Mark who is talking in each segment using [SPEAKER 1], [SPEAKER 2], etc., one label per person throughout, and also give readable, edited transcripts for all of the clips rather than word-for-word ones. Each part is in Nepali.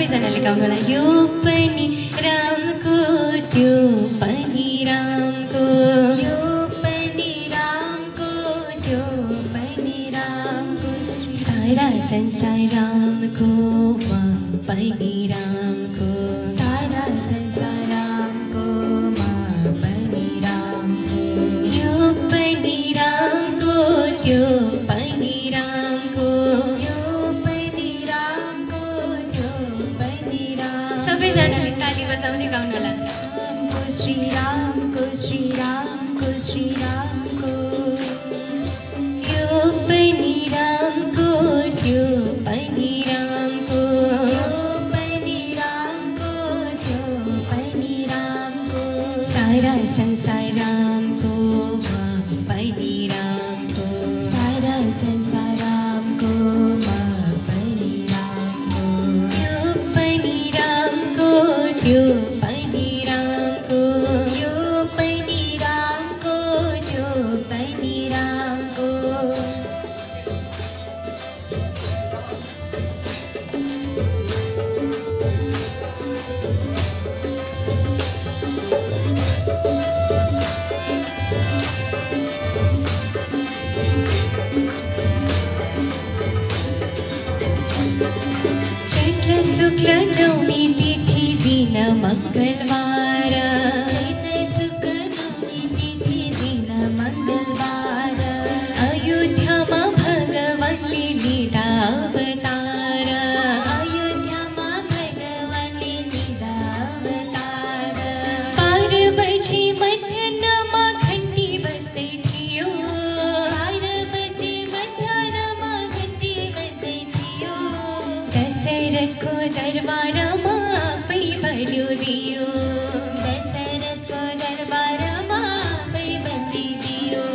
[SPEAKER 1] सबैजनाले गाउनुलाई यो पनि रामको त्यो पनि रामको यो पनि रामको त्यो पनि रामको सारा संसार रामको पनि रामको सारा संसार रामको पनि रामको यो पनि रामको त्यो पनि रामको यो पनि रामको त्यो पनि राम सबैजनाले ताली बजाउँदै गाउनला श्रीरामको श्रीरामको श्रीरामको यो पनि रामको त्यो पनि रामको यो पनि रामको त्यो पनि रामको सारा संसार रामको पनि रामको सारा संसार रामको पनि रामको यो पनि रामको त्यो पनि रामको यो पनि रामको त्यो पनि रामको चैत्र शुक्ल नवमी तिथि दिन मंगलवार चैत्र शुक्ल नवमी तिथि दिन मंगलवार अयोध्यामा भगवानले लिँदा अवतार अयोध्यामा भगवानले लिँदा अवतार पार्वती मध्याहमा घन्टी बज्दै थियो पार्वती मध्याहमा घन्टी बज्दै थियो दशरथको दरबारमा आफै बलियो दियो दशरथको दरबारमा आफै बलिदियो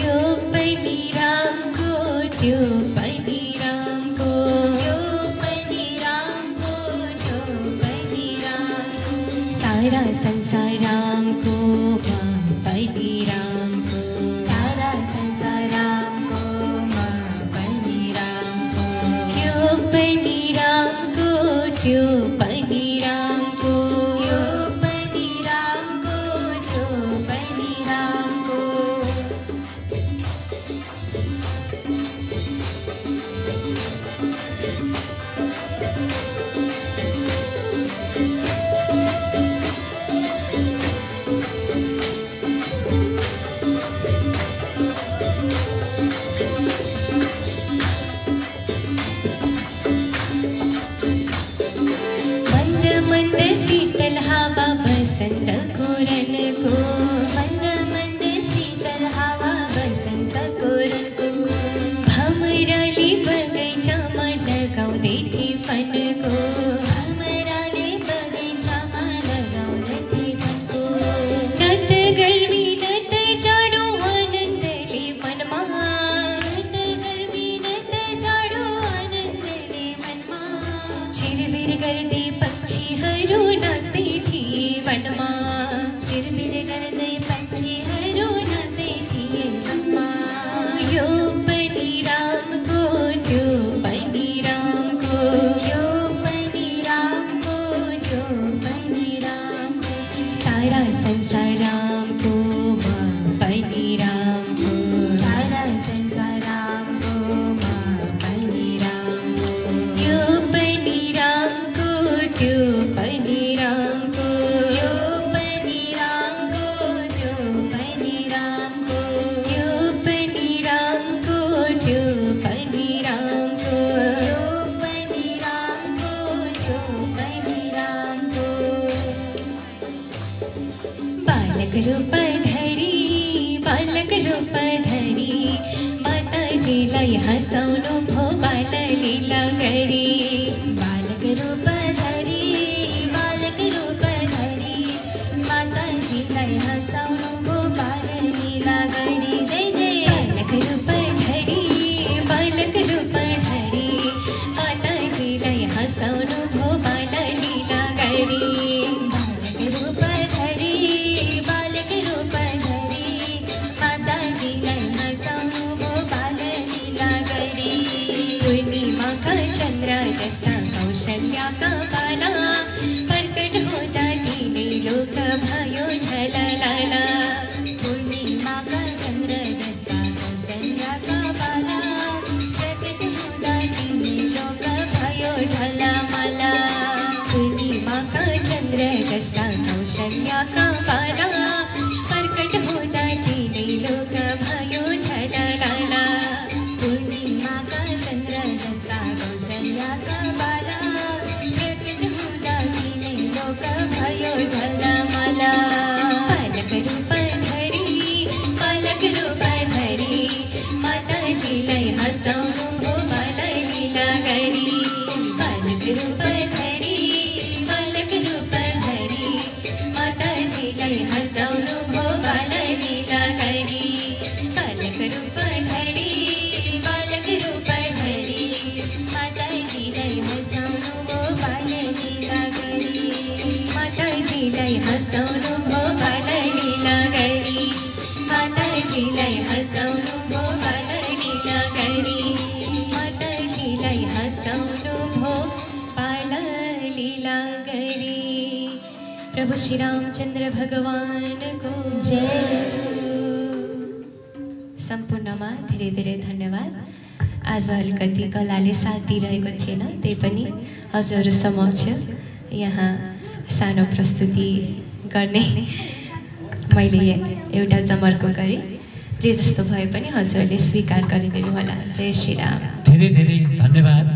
[SPEAKER 1] यो पनि रामको त्यो पनि रामको यो पनि रामको त्यो पनि रामको सारा संसार रामको पनि रामको सारा संसार रामको पनि रामको यो पनि रामको त्यो पनि रामको यो पनि रामको त्यो पनि रामको मंद मंद शीतल हवा बसंत कोरन को मंद मंद शीतल हवा बसंत कोरन को भमराले बगैँचामा लगाउँदै थिए फन को भमराले बगैँचामा लगाउँदै थिए फन को न त गर्मी न त जाडो आनन्दले मनमा न त गर्मी न त जाडो आनन्दले मनमा चिरबिर गर्दै पक्षीहरू नाच्दै थिए वनमा चिरबिर गर्दै पक्षीहरू नाच्दै थिए वनमा यो पनि रामको त्यो पनि रामको यो पनि रामको त्यो पनि रामको सारा संसार रामको पनि रामको सारा संसार रामको पनि रामको यो पनि रामको कौशल्याका बाला प्रकट हुँदा तिनै लोक भयो झललाला पूर्णिमाका चन्द्र जस्ता कौशल्याका बाला प्रकट हुँदा तिनै लोक भयो झलमाला पलक रूप धरी माताजीलाई हँसाउनु भो बाला लीला गरी पलक रूप धरी माताजीलाई हँसाउनु भो बाला लीला गरी पलक रूप धरी माताजीलाई हँसाउनु भो बाला लीला गरी माताजीलाई हँसाउनु भो बाला लीला गरी माताजीलाई हँसाउनु भो बाला लीला गरी माताजीलाई हँसाउनु भो बाला लीला गरी। प्रभु श्री रामचन्द्र भगवानको जय। सम्पूर्णमा धेरै धेरै धन्यवाद। आज अलिकति कलाले साथ दिइरहेको थिएन, त्यही पनि हजुरहरू समक्ष यहाँ सानो प्रस्तुति गर्ने मैले एउटा जमर्को गरेँ। जे जस्तो भए पनि हजुरहरूले स्वीकार गरिदिनु होला। जय श्री राम।
[SPEAKER 2] धेरै धेरै धन्यवाद।